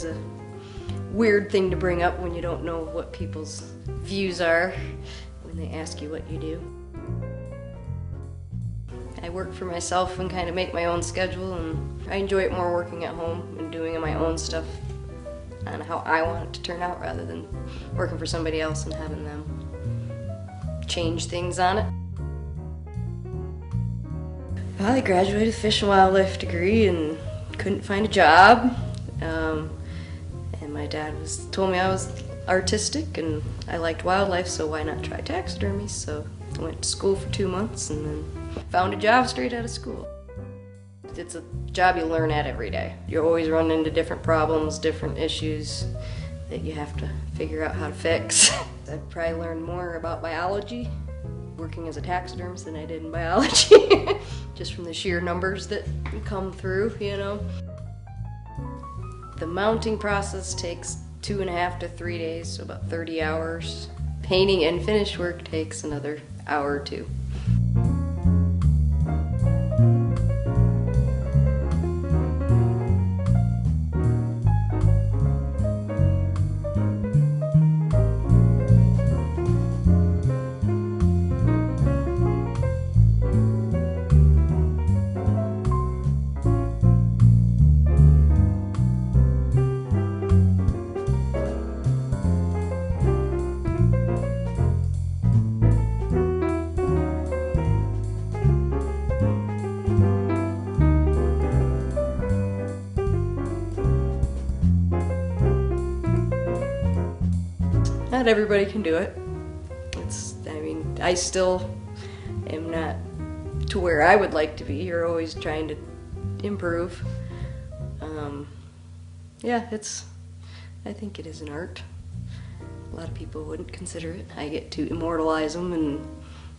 always a weird thing to bring up when you don't know what people's views are when they ask you what you do. I work for myself and kind of make my own schedule, and I enjoy it more working at home and doing my own stuff on how I want it to turn out rather than working for somebody else and having them change things on it. Well, I graduated with a Fish and Wildlife degree and couldn't find a job. And my dad told me I was artistic and I liked wildlife, so why not try taxidermy? So I went to school for 2 months and then found a job straight out of school. It's a job you learn at every day. You're always running into different problems, different issues that you have to figure out how to fix. I've probably learned more about biology working as a taxidermist than I did in biology, just from the sheer numbers that come through, you know. The mounting process takes 2.5 to 3 days, so about 30 hours. Painting and finish work takes another hour or two. Not everybody can do it. I still am not to where I would like to be. You're always trying to improve. Yeah, I think it is an art. A lot of people wouldn't consider it. I get to immortalize them and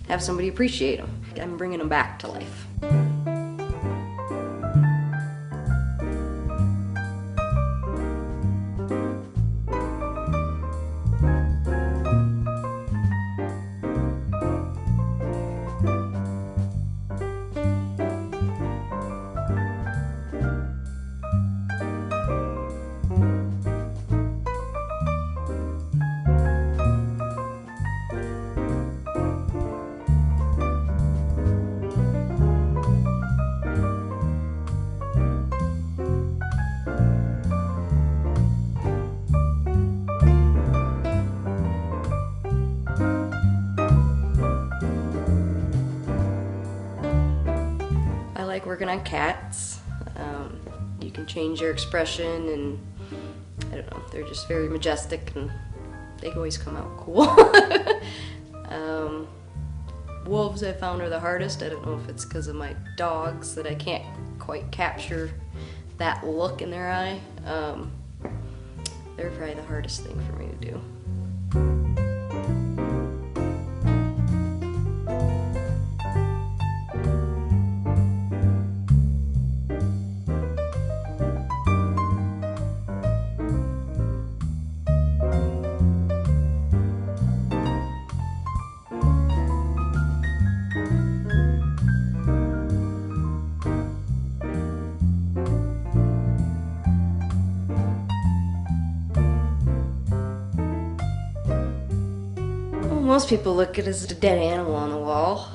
have somebody appreciate them. I'm bringing them back to life. I like working on cats. You can change their expression, and I don't know, they're just very majestic and they always come out cool. Wolves I found are the hardest. I don't know if it's because of my dogs that I can't quite capture that look in their eye. They're probably the hardest thing for me to do. Most people look at it as a dead animal on the wall.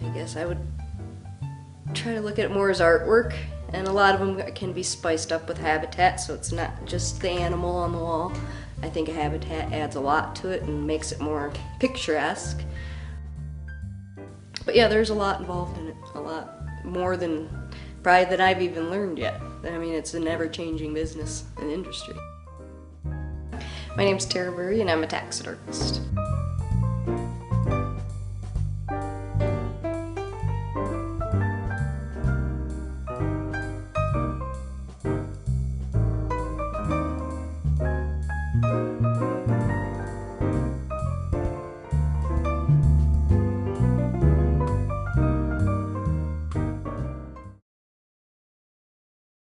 I guess I would try to look at it more as artwork, and a lot of them can be spiced up with habitat, so it's not just the animal on the wall. I think a habitat adds a lot to it and makes it more picturesque. But yeah, there's a lot involved in it, a lot more than probably that I've even learned yet. I mean, it's an ever-changing business and industry. My name's Tara Burry, and I'm a taxidermist.